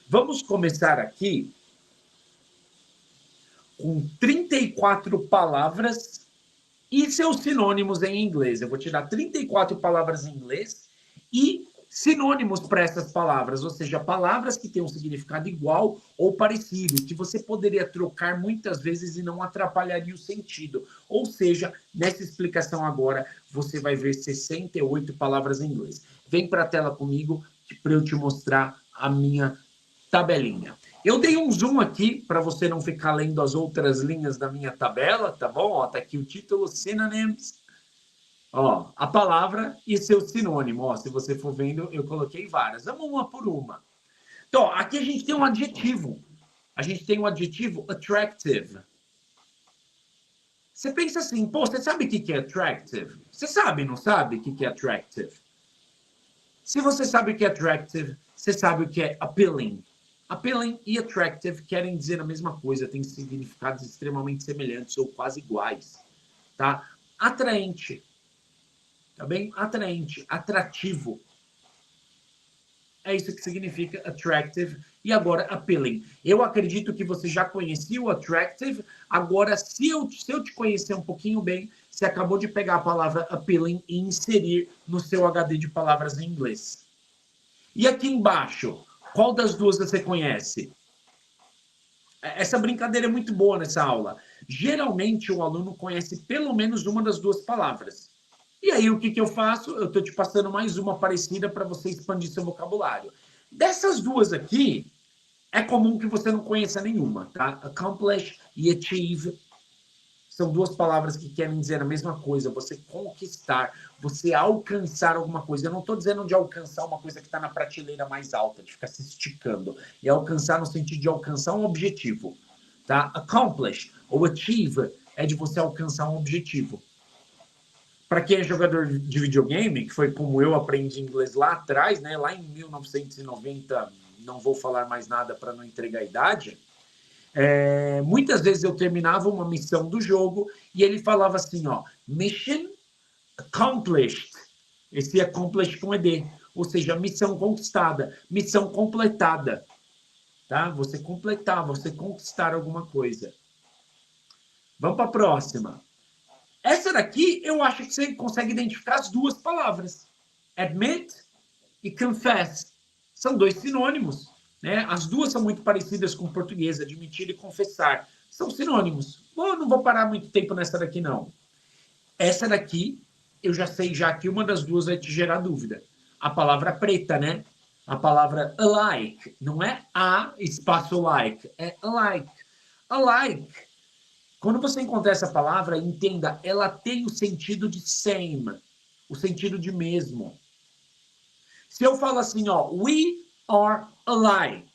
Vamos começar aqui com 34 palavras e seus sinônimos em inglês. Eu vou tirar 34 palavras em inglês e sinônimos para essas palavras, ou seja, palavras que têm um significado igual ou parecido, que você poderia trocar muitas vezes e não atrapalharia o sentido. Ou seja, nessa explicação agora, você vai ver 68 palavras em inglês. Vem para a tela comigo para eu te mostrar a minha tabelinha. Eu dei um zoom aqui para você não ficar lendo as outras linhas da minha tabela, tá bom? Ó, tá aqui o título, synonyms. Ó, a palavra e seu sinônimo. Ó, se você for vendo, eu coloquei várias. Vamos uma por uma. Então, aqui a gente tem um adjetivo. A gente tem um adjetivo attractive. Você pensa assim, pô, você sabe o que é attractive? Você sabe, não sabe o que é attractive? Se você sabe o que é attractive, você sabe o que é appealing. Appealing e attractive querem dizer a mesma coisa, têm significados extremamente semelhantes ou quase iguais, tá? Atraente, tá bem? Atraente, atrativo. É isso que significa attractive e agora appealing. Eu acredito que você já conhecia o attractive, agora se eu te conhecer um pouquinho bem, você acabou de pegar a palavra appealing e inserir no seu HD de palavras em inglês. E aqui embaixo, qual das duas você conhece? Essa brincadeira é muito boa nessa aula. Geralmente, o aluno conhece pelo menos uma das duas palavras. E aí, o que eu faço? Eu estou te passando mais uma parecida para você expandir seu vocabulário. Dessas duas aqui, é comum que você não conheça nenhuma, tá? Accomplish e achieve são duas palavras que querem dizer a mesma coisa. Você conquistar, você alcançar alguma coisa. Eu não estou dizendo de alcançar uma coisa que está na prateleira mais alta, de ficar se esticando. É alcançar no sentido de alcançar um objetivo. Tá? Accomplish ou achieve é de você alcançar um objetivo. Para quem é jogador de videogame, que foi como eu aprendi inglês lá atrás, né? Lá em 1990, não vou falar mais nada para não entregar a idade. Muitas vezes eu terminava uma missão do jogo e ele falava assim, ó, mission accomplished. Esse accomplished com ED, ou seja, missão conquistada, missão completada, tá? Você completar, você conquistar alguma coisa. Vamos para a próxima. Essa daqui, eu acho que você consegue identificar as duas palavras. Admit e confess. São dois sinônimos. Né? As duas são muito parecidas com o português, admitir e confessar. São sinônimos. Eu não vou parar muito tempo nessa daqui, não. Essa daqui, eu já sei já que uma das duas vai te gerar dúvida. A palavra preta, né? A palavra alike. Não é a espaço like, é alike. Alike. Quando você encontrar essa palavra, entenda, ela tem o sentido de same, o sentido de mesmo. Se eu falo assim, ó, we are alike,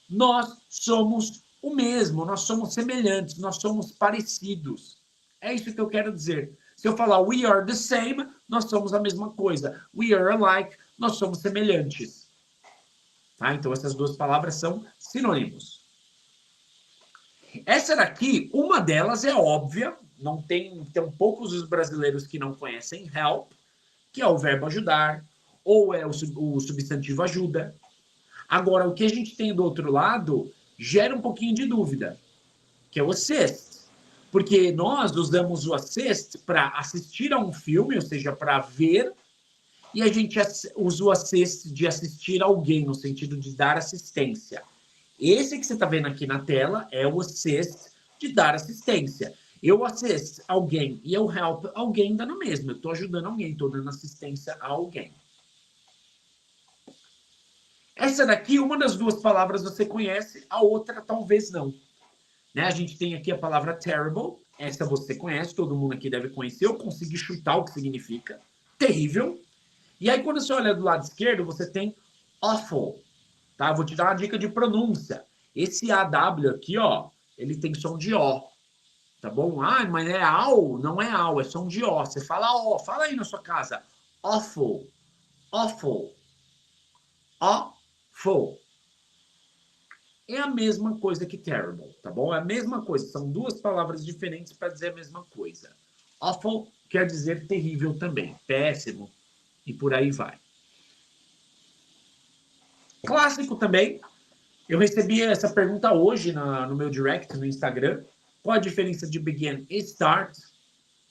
nós somos o mesmo, nós somos semelhantes, nós somos parecidos. É isso que eu quero dizer. Se eu falar we are the same, nós somos a mesma coisa. We are alike, nós somos semelhantes. Tá? Então, essas duas palavras são sinônimos. Essa daqui, uma delas é óbvia, não tem poucos os brasileiros que não conhecem help, que é o verbo ajudar, ou é o substantivo ajuda. Agora, o que a gente tem do outro lado gera um pouquinho de dúvida, que é o assist. Porque nós usamos o assist para assistir a um filme, ou seja, para ver, e a gente usa o assist de assistir alguém, no sentido de dar assistência. Esse que você está vendo aqui na tela é o assist de dar assistência. Eu assist alguém e eu help alguém dá no mesmo. Eu estou ajudando alguém, estou dando assistência a alguém. Essa daqui, uma das duas palavras você conhece, a outra talvez não. Né? A gente tem aqui a palavra terrible, essa você conhece, todo mundo aqui deve conhecer, eu consegui chutar o que significa, terrível. E aí, quando você olha do lado esquerdo, você tem awful. Tá? Vou te dar uma dica de pronúncia. Esse AW aqui, ó, ele tem som de O. Tá bom? Ah, mas é AU? Não é AU, é som de O. Você fala O, fala aí na sua casa. Awful. Awful. Awful. É a mesma coisa que terrible, tá bom? É a mesma coisa. São duas palavras diferentes para dizer a mesma coisa. Awful quer dizer terrível também. Péssimo. E por aí vai. Clássico também. Eu recebi essa pergunta hoje no meu direct, no Instagram. Qual a diferença de begin e start?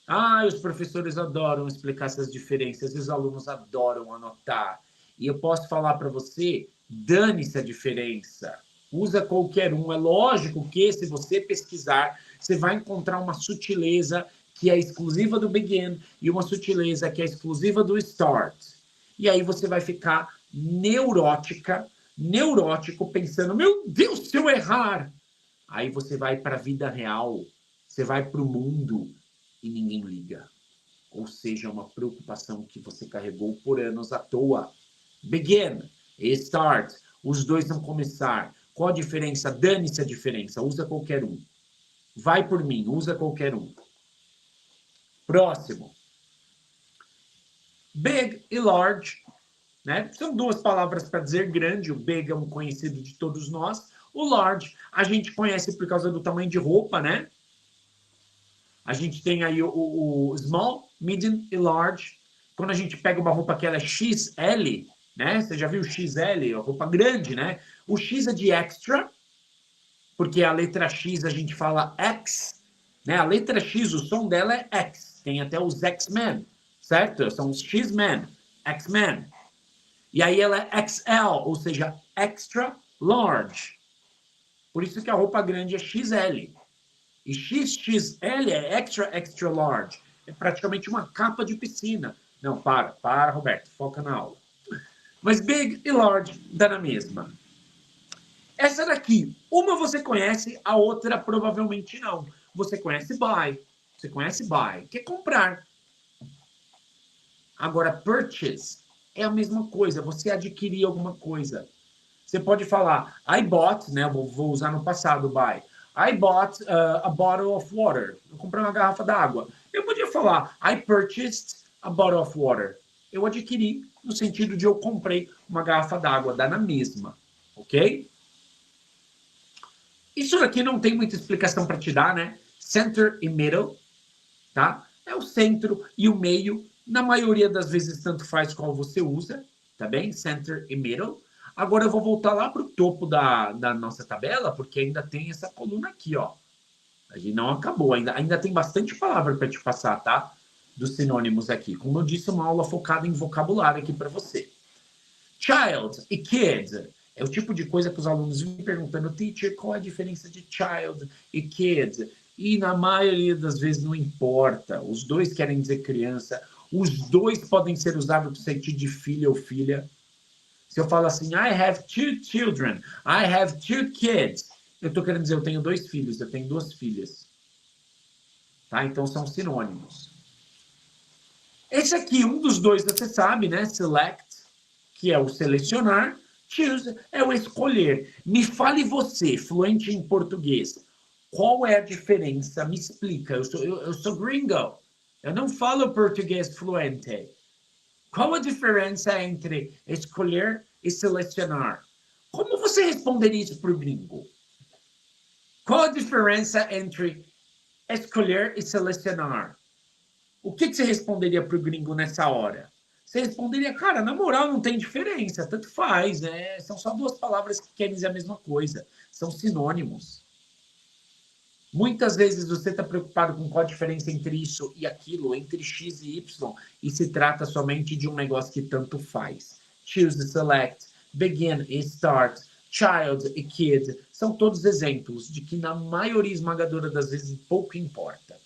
Ah, os professores adoram explicar essas diferenças, e os alunos adoram anotar. E eu posso falar para você, dane-se a diferença. Usa qualquer um. É lógico que, se você pesquisar, você vai encontrar uma sutileza que é exclusiva do begin e uma sutileza que é exclusiva do start. E aí você vai ficar neurótico, pensando, meu Deus, se eu errar. Aí você vai para a vida real, você vai para o mundo e ninguém liga. Ou seja, uma preocupação que você carregou por anos à toa. Begin e start. Os dois vão começar. Qual a diferença? Dane-se a diferença. Usa qualquer um. Vai por mim. Usa qualquer um. Próximo. Big e large. Né? São duas palavras para dizer grande. O big é um conhecido de todos nós. O large a gente conhece por causa do tamanho de roupa, né? A gente tem aí o small, medium e large. Quando a gente pega uma roupa que ela é XL, né? Você já viu o XL, a roupa grande, né? O X é de extra, porque a letra X a gente fala X, né? A letra X, o som dela é X. Tem até os X-Men, certo? São os X-Men, X-Men. E aí ela é XL, ou seja, extra large. Por isso que a roupa grande é XL. E XXL é extra large. É praticamente uma capa de piscina. Não, para, Roberto, foca na aula. Mas big e large dá na mesma. Essa daqui, uma você conhece, a outra provavelmente não. Você conhece buy. Que é comprar. Agora, purchase é a mesma coisa, você adquirir alguma coisa. Você pode falar, I bought, né? Vou usar no passado, buy. I bought a bottle of water. Eu comprei uma garrafa d'água. Eu podia falar, I purchased a bottle of water. Eu adquiri, no sentido de eu comprei uma garrafa d'água, dá na mesma, ok? Isso aqui não tem muita explicação para te dar, né? Center e middle, tá? É o centro e o meio. Na maioria das vezes, tanto faz qual você usa, tá bem? Center e middle. Agora eu vou voltar lá para o topo da nossa tabela, porque ainda tem essa coluna aqui, ó. A gente não acabou, ainda tem bastante palavra para te passar, tá? Dos sinônimos aqui. Como eu disse, uma aula focada em vocabulário aqui para você. Child e kid é o tipo de coisa que os alunos vêm perguntando, teacher, qual é a diferença de child e kid? E na maioria das vezes não importa. Os dois querem dizer criança. Os dois podem ser usados no sentido de filho ou filha. Se eu falo assim, I have two children, I have two kids, eu estou querendo dizer, eu tenho dois filhos, eu tenho duas filhas. Tá? Então são sinônimos. Esse aqui, um dos dois, você sabe, né? Select, que é o selecionar. Choose é o escolher. Me fale você, fluente em português. Qual é a diferença? Me explica. Eu sou gringo. Eu não falo português fluente. Qual a diferença entre escolher e selecionar? Como você responderia isso para o gringo? Qual a diferença entre escolher e selecionar? O que você responderia para o gringo nessa hora? Você responderia, cara, na moral não tem diferença, tanto faz, né? São só duas palavras que querem dizer a mesma coisa, são sinônimos. Muitas vezes você está preocupado com qual a diferença entre isso e aquilo, entre X e Y, e se trata somente de um negócio que tanto faz. Choose, select, begin e start, child e kid, são todos exemplos de que na maioria esmagadora das vezes pouco importa.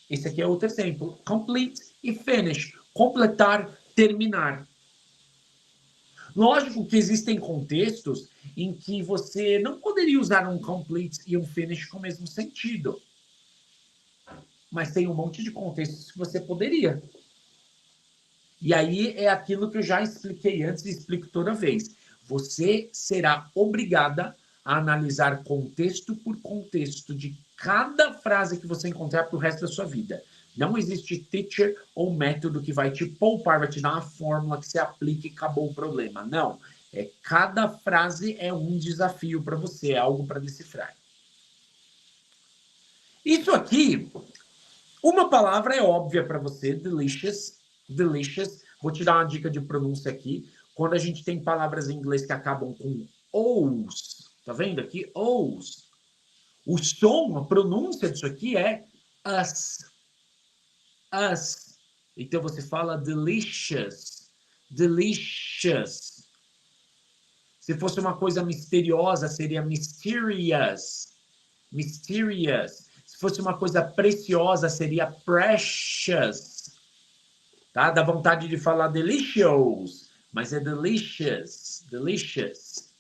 Esse aqui é outro exemplo. Complete e finish. Completar, terminar. Lógico que existem contextos em que você não poderia usar um complete e um finish com o mesmo sentido. Mas tem um monte de contextos que você poderia. E aí é aquilo que eu já expliquei antes e explico toda vez. Você será obrigada a analisar contexto por contexto de cada frase que você encontrar para o resto da sua vida. Não existe teacher ou método que vai te poupar, vai te dar uma fórmula que você aplique e acabou o problema. Não. Cada frase é um desafio para você, é algo para decifrar. Isso aqui, uma palavra é óbvia para você, delicious. Delicious. Vou te dar uma dica de pronúncia aqui. Quando a gente tem palavras em inglês que acabam com Os. Tá vendo aqui? Os. O som, a pronúncia disso aqui é us. Us. Então você fala delicious. Delicious. Se fosse uma coisa misteriosa, seria mysterious. Mysterious. Se fosse uma coisa preciosa, seria precious. Tá? Dá vontade de falar delicious, mas é delicious. Delicious.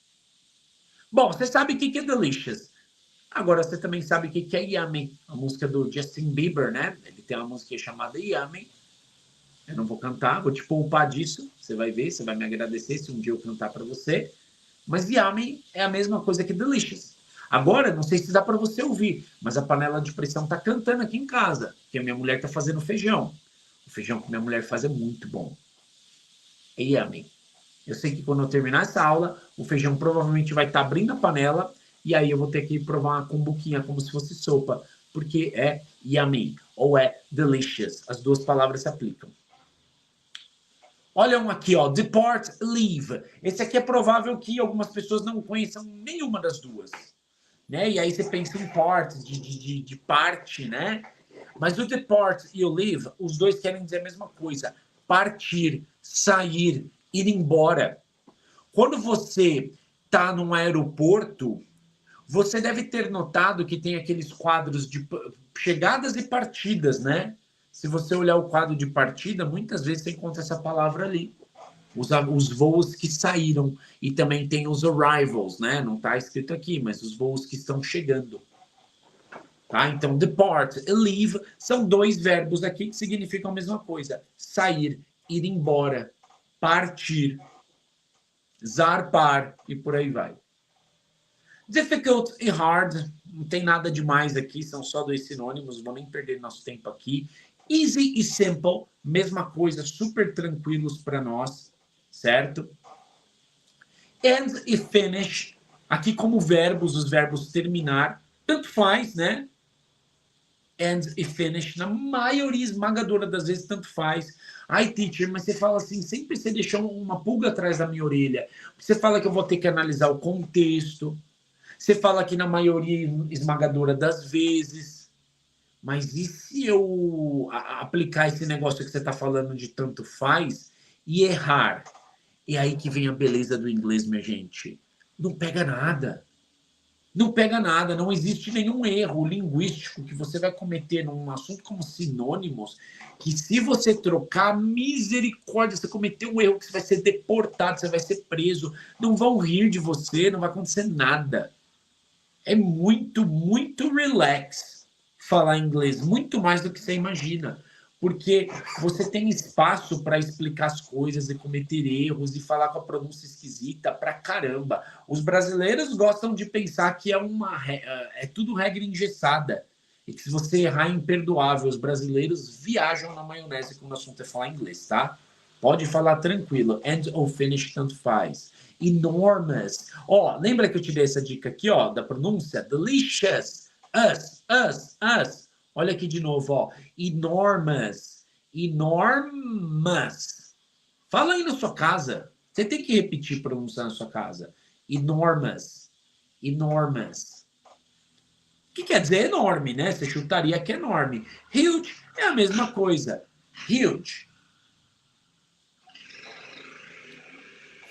Bom, você sabe o que é delicious. Agora você também sabe o que é Yummy. A música do Justin Bieber, né? Ele tem uma música chamada Yummy. Eu não vou cantar, vou te poupar disso. Você vai ver, você vai me agradecer se um dia eu cantar para você. Mas Yummy é a mesma coisa que Delicious. Agora, não sei se dá para você ouvir, mas a panela de pressão tá cantando aqui em casa, porque a minha mulher tá fazendo feijão. O feijão que minha mulher faz é muito bom. É Yummy. Eu sei que quando eu terminar essa aula, o feijão provavelmente vai estar abrindo a panela e aí eu vou ter que provar uma cumbuquinha como se fosse sopa, porque é yummy ou é delicious. As duas palavras se aplicam. Olha um aqui, ó, depart, leave. Esse aqui é provável que algumas pessoas não conheçam nenhuma das duas, né? E aí você pensa em part, de parte, né? Mas o depart e o leave, os dois querem dizer a mesma coisa. Partir, sair, ir embora. Quando você está num aeroporto, você deve ter notado que tem aqueles quadros de chegadas e partidas, né? Se você olhar o quadro de partida, muitas vezes você encontra essa palavra ali. Os voos que saíram. E também tem os arrivals, né? Não está escrito aqui, mas os voos que estão chegando. Tá? Então, depart e leave são dois verbos aqui que significam a mesma coisa. Sair, ir embora, partir, zarpar e por aí vai. Difficult e hard, não tem nada demais aqui, são só dois sinônimos, vou nem perder nosso tempo aqui. Easy e simple, mesma coisa, super tranquilos para nós, certo? End e finish, aqui como verbos, os verbos terminar, tanto faz, né? End e finish, na maioria esmagadora das vezes, tanto faz. Ai, teacher, mas você fala assim, sempre você deixou uma pulga atrás da minha orelha. Você fala que eu vou ter que analisar o contexto. Você fala que na maioria esmagadora das vezes. Mas e se eu aplicar esse negócio que você está falando de tanto faz e errar? É aí que vem a beleza do inglês, minha gente. Não pega nada. Não pega nada, não existe nenhum erro linguístico que você vai cometer num assunto como sinônimos, que se você trocar, misericórdia, você cometeu um erro que você vai ser deportado, você vai ser preso, não vão rir de você, não vai acontecer nada. É muito, muito relax falar inglês, muito mais do que você imagina. Porque você tem espaço para explicar as coisas e cometer erros e falar com a pronúncia esquisita pra caramba. Os brasileiros gostam de pensar que é tudo regra engessada e que se você errar é imperdoável. Os brasileiros viajam na maionese quando o assunto é falar inglês, tá? Pode falar tranquilo. End ou finish, tanto faz. Enormous. Ó, lembra que eu te dei essa dica aqui, ó, da pronúncia? Delicious. Us. Olha aqui de novo, ó. Enormous. Enormous. Fala aí na sua casa. Você tem que repetir pronunciar na sua casa. Enormous. Enormous. O que quer dizer enorme, né? Você chutaria que é enorme. Huge é a mesma coisa. Huge.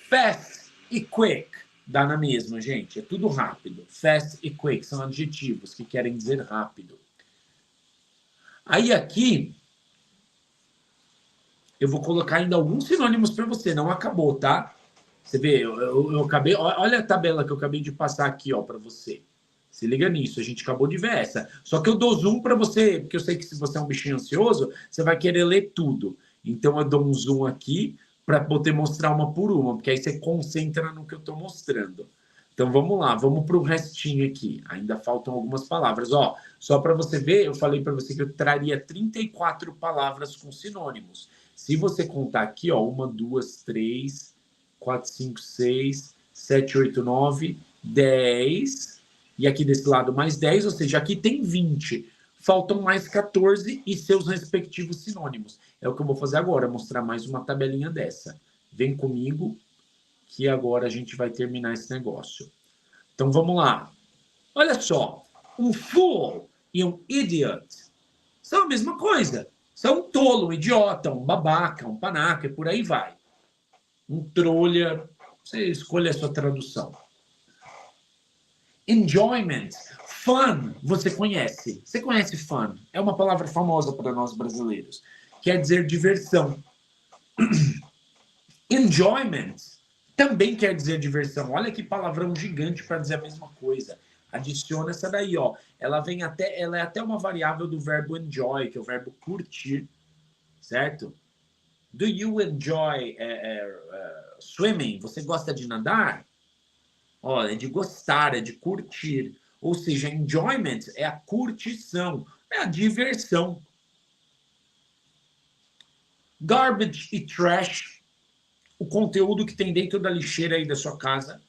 Fast e quick. Dá na mesma, gente. É tudo rápido. Fast e quick são adjetivos que querem dizer rápido. Aí aqui, eu vou colocar ainda alguns sinônimos para você. Não acabou, tá? Você vê, eu acabei... Olha a tabela que eu acabei de passar aqui, ó, para você. Se liga nisso, a gente acabou de ver essa. Só que eu dou zoom para você, porque eu sei que se você é um bichinho ansioso, você vai querer ler tudo. Então eu dou um zoom aqui para poder mostrar uma por uma, porque aí você concentra no que eu estou mostrando. Então vamos lá, vamos para o restinho aqui. Ainda faltam algumas palavras. Ó, só para você ver, eu falei para você que eu traria 34 palavras com sinônimos. Se você contar aqui, ó, 1, 2, 3, 4, 5, 6, 7, 8, 9, 10. E aqui desse lado mais 10, ou seja, aqui tem 20. Faltam mais 14 e seus respectivos sinônimos. É o que eu vou fazer agora, mostrar mais uma tabelinha dessa. Vem comigo, que agora a gente vai terminar esse negócio. Então vamos lá. Olha só, um fool e um idiot são a mesma coisa. São um tolo, um idiota, um babaca, um panaca, e por aí vai. Um trolha, você escolhe a sua tradução. Enjoyment, fun, você conhece. Você conhece fun? É uma palavra famosa para nós brasileiros. Quer dizer diversão. Enjoyment também quer dizer diversão. Olha que palavrão gigante para dizer a mesma coisa. Adiciona essa daí, ó. Ela é até uma variável do verbo enjoy, que é o verbo curtir, certo? Do you enjoy swimming? Você gosta de nadar? Ó, é de gostar, é de curtir. Ou seja, enjoyment é a curtição, é a diversão. Garbage e trash, o conteúdo que tem dentro da lixeira aí da sua casa,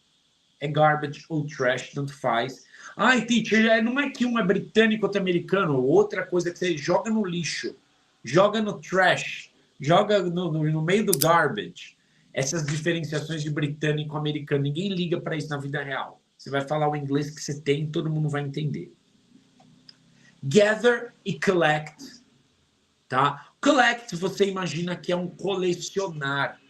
é garbage ou trash, tanto faz. Ai, teacher, não é que um é britânico ou americano, outra coisa que você joga no lixo, joga no trash, joga no meio do garbage. Essas diferenciações de britânico e americano, ninguém liga para isso na vida real. Você vai falar o inglês que você tem, todo mundo vai entender. Gather e collect, tá? Collect, você imagina que é um colecionar,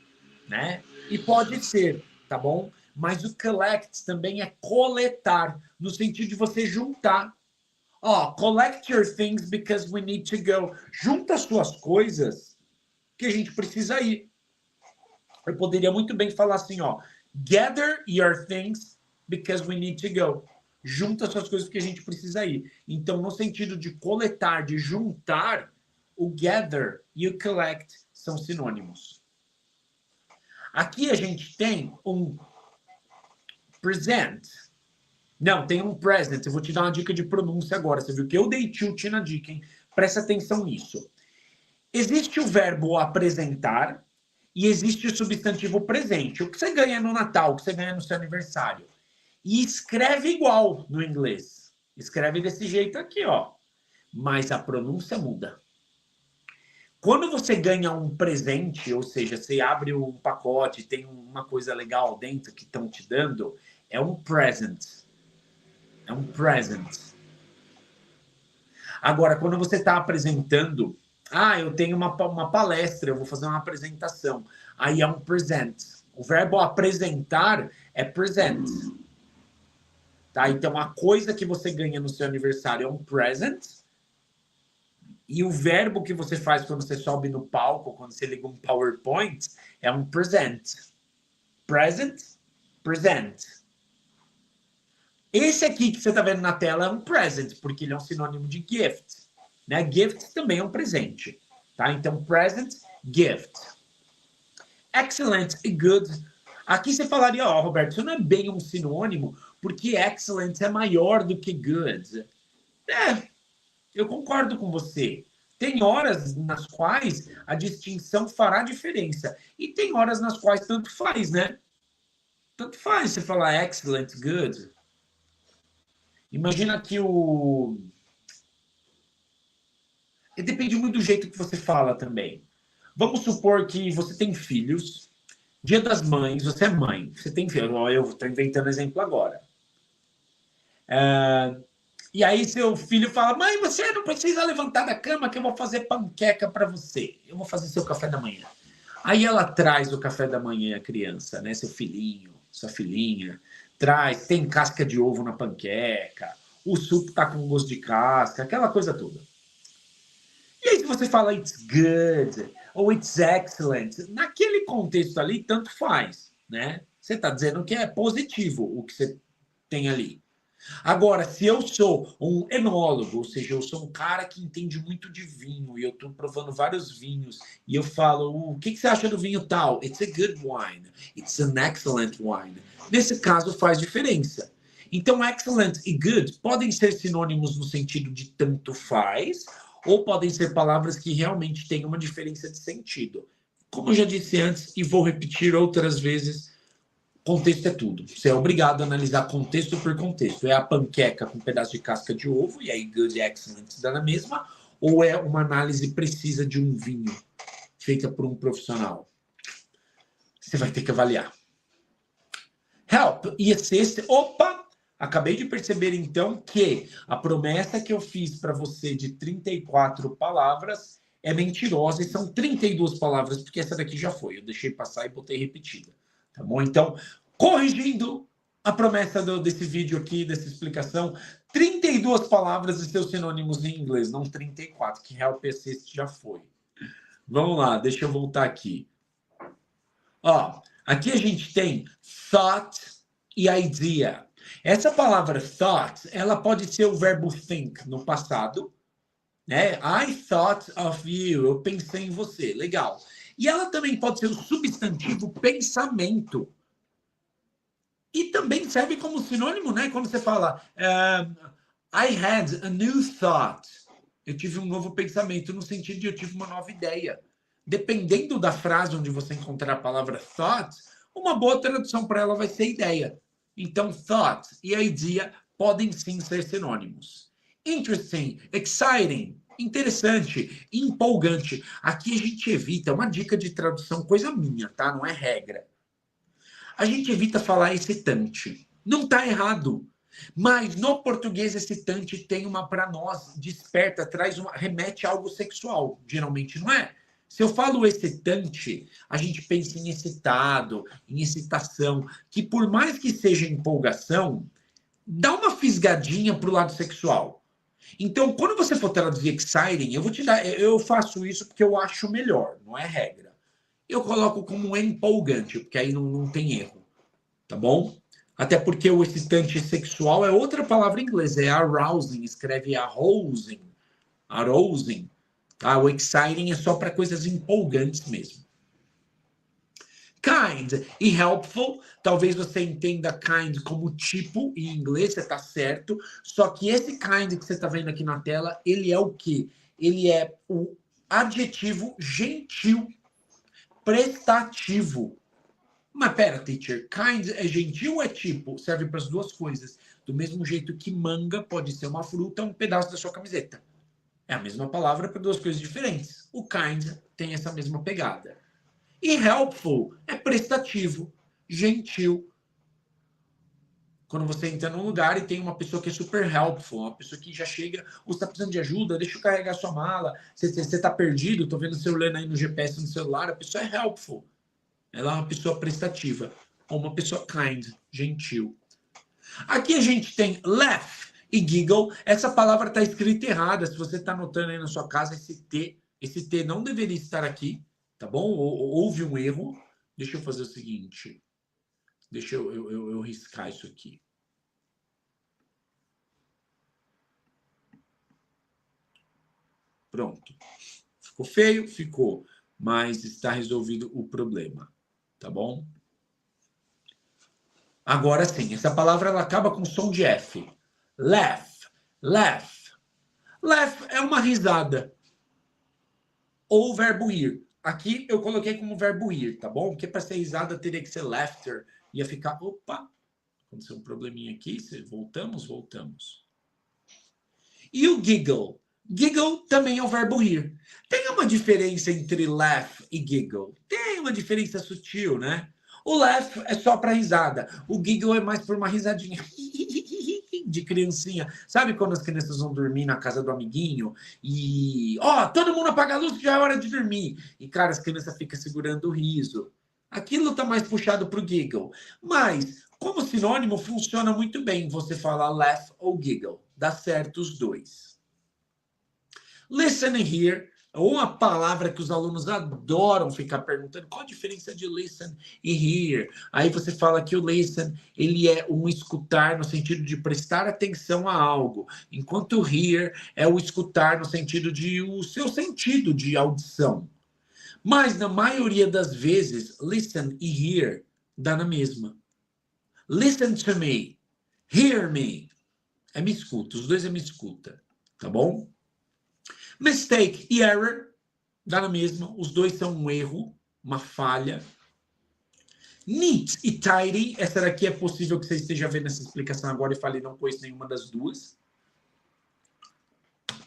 né? E pode ser, tá bom? Mas o collect também é coletar, no sentido de você juntar. Ó, collect your things because we need to go. Junta as suas coisas que a gente precisa ir. Eu poderia muito bem falar assim, ó. Gather your things because we need to go. Junta as suas coisas que a gente precisa ir. Então, no sentido de coletar, de juntar, o gather e o collect são sinônimos. Aqui a gente tem um present. Não, tem um present. Eu vou te dar uma dica de pronúncia agora. Você viu que eu dei tilt na dica, hein? Presta atenção nisso. Existe o verbo apresentar e existe o substantivo presente. O que você ganha no Natal, o que você ganha no seu aniversário. E escreve igual no inglês. Escreve desse jeito aqui, ó. Mas a pronúncia muda. Quando você ganha um presente, ou seja, você abre um pacote, tem uma coisa legal dentro que estão te dando, é um present. É um present. Agora, quando você está apresentando, eu tenho uma palestra, eu vou fazer uma apresentação. Aí é um present. O verbo apresentar é present. Tá? Então, a coisa que você ganha no seu aniversário é um present. E o verbo que você faz quando você sobe no palco, quando você liga um PowerPoint, é um present. Present, present. Esse aqui que você está vendo na tela é um present, porque ele é um sinônimo de gift. Né? Gift também é um presente. Tá? Então, present, gift. Excellent e good. Aqui você falaria, Roberto, isso não é bem um sinônimo, porque excellent é maior do que good. Eu concordo com você. Tem horas nas quais a distinção fará diferença. E tem horas nas quais tanto faz, né? Tanto faz você falar excellent, good. Imagina que depende muito do jeito que você fala também. Vamos supor que você tem filhos. Dia das Mães, você é mãe. Você tem filho. Eu estou inventando exemplo agora. E aí seu filho fala, mãe, você não precisa levantar da cama que eu vou fazer panqueca para você. Eu vou fazer seu café da manhã. Aí ela traz o café da manhã, a criança, né? Seu filhinho, sua filhinha. Traz, tem casca de ovo na panqueca. O suco tá com gosto de casca, aquela coisa toda. E aí se você fala it's good ou it's excellent, naquele contexto ali, tanto faz, né? Você tá dizendo que é positivo o que você tem ali. Agora, se eu sou um enólogo, ou seja, eu sou um cara que entende muito de vinho e eu estou provando vários vinhos e eu falo, o que você acha do vinho tal? It's a good wine. It's an excellent wine. Nesse caso, faz diferença. Então, excellent e good podem ser sinônimos no sentido de tanto faz ou podem ser palavras que realmente têm uma diferença de sentido. Como eu já disse antes e vou repetir outras vezes, contexto é tudo. Você é obrigado a analisar contexto por contexto. É a panqueca com um pedaço de casca de ovo, e aí good e excellent dá na mesma, ou é uma análise precisa de um vinho feita por um profissional? Você vai ter que avaliar. Help e assist. Opa! Acabei de perceber, então, que a promessa que eu fiz para você de 34 palavras é mentirosa e são 32 palavras, porque essa daqui já foi. Eu deixei passar e botei repetida. Tá bom? Então, corrigindo a promessa desse vídeo aqui, dessa explicação, 32 palavras e seus sinônimos em inglês, não 34, que help e assist já foi. Vamos lá, deixa eu voltar aqui. Ó, aqui a gente tem thought e idea. Essa palavra thought, ela pode ser o verbo think no passado, né? I thought of you, eu pensei em você, legal. E ela também pode ser o substantivo pensamento. E também serve como sinônimo, né? Quando você fala I had a new thought. Eu tive um novo pensamento, no sentido de eu tive uma nova ideia. Dependendo da frase onde você encontrar a palavra thought, uma boa tradução para ela vai ser ideia. Então, thought e idea podem sim ser sinônimos. Interesting, exciting, interessante, empolgante. Aqui a gente evita, uma dica de tradução, coisa minha, tá? Não é regra. A gente evita falar excitante. Não está errado. Mas no português, excitante tem uma, para nós, desperta, traz uma, remete a algo sexual. Geralmente não é. Se eu falo excitante, a gente pensa em excitado, em excitação, que por mais que seja empolgação, dá uma fisgadinha para o lado sexual. Então, quando você for traduzir exciting, eu faço isso porque eu acho melhor, não é regra. Eu coloco como empolgante, porque aí não tem erro, tá bom? Até porque o excitante sexual é outra palavra em inglês, é arousing, escreve arousing, tá? O exciting é só para coisas empolgantes mesmo. Kind e helpful, talvez você entenda kind como tipo em inglês, você tá certo, só que esse kind que você tá vendo aqui na tela, ele é o quê? Ele é o adjetivo gentil, prestativo. Mas pera, teacher, kind é gentil ou é tipo? Serve para as duas coisas. Do mesmo jeito que manga pode ser uma fruta, um pedaço da sua camiseta. É a mesma palavra para duas coisas diferentes. O kind tem essa mesma pegada. E helpful é prestativo, gentil. Quando você entra num lugar e tem uma pessoa que é super helpful, uma pessoa que já chega, você está precisando de ajuda, deixa eu carregar sua mala, você está perdido, estou vendo você olhando aí no GPS no celular, a pessoa é helpful. Ela é uma pessoa prestativa, ou uma pessoa kind, gentil. Aqui a gente tem laugh e giggle. Essa palavra está escrita errada. Se você está anotando aí na sua casa, esse T não deveria estar aqui, tá bom? Houve um erro. Deixa eu fazer o seguinte. Deixa eu riscar isso aqui. Pronto. Ficou feio? Ficou. Mas está resolvido o problema. Tá bom? Agora sim, essa palavra ela acaba com som de F. Laugh, laugh. Laugh é uma risada. Ou o verbo rir. Aqui eu coloquei como verbo rir, tá bom? Porque para ser risada teria que ser laughter. Ia ficar, opa, aconteceu um probleminha aqui. Voltamos. E o giggle? Giggle também é o verbo rir. Tem uma diferença entre laugh e giggle? Tem uma diferença sutil, né? O laugh é só para risada. O giggle é mais por uma risadinha de criancinha. Sabe quando as crianças vão dormir na casa do amiguinho e... todo mundo apaga a luz, já é hora de dormir. E, cara, as crianças ficam segurando o riso. Aquilo tá mais puxado pro giggle. Mas, como sinônimo, funciona muito bem você falar laugh ou giggle. Dá certo os dois. Listen and hear, uma palavra que os alunos adoram ficar perguntando, qual a diferença de listen e hear? Aí você fala que o listen, ele é um escutar no sentido de prestar atenção a algo, enquanto o hear é o escutar no sentido de o seu sentido de audição. Mas, na maioria das vezes, listen e hear dá na mesma. Listen to me, hear me. É me escuta, os dois é me escuta, tá bom? Mistake e error, dá na mesma. Os dois são um erro, uma falha. Neat e tidy, essa daqui é possível que você esteja vendo essa explicação agora e fale, não conheço nenhuma das duas.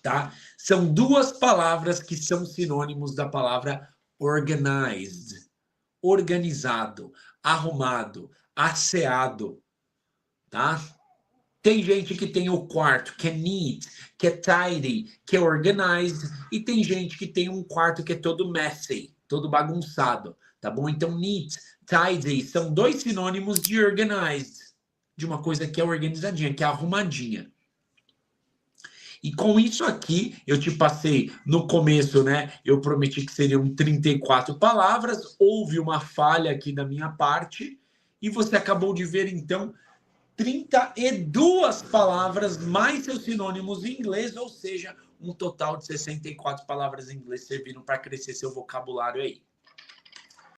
Tá? São duas palavras que são sinônimos da palavra organized. Organizado, arrumado, asseado, tá? Tem gente que tem o quarto que é neat, que é tidy, que é organized, e tem gente que tem um quarto que é todo messy, todo bagunçado, tá bom? Então, neat, tidy são dois sinônimos de organized, de uma coisa que é organizadinha, que é arrumadinha. E com isso aqui, eu te passei no começo, né? Eu prometi que seriam 34 palavras, houve uma falha aqui da minha parte, e você acabou de ver, então, 32 palavras mais seus sinônimos em inglês, ou seja, um total de 64 palavras em inglês servindo para crescer seu vocabulário aí.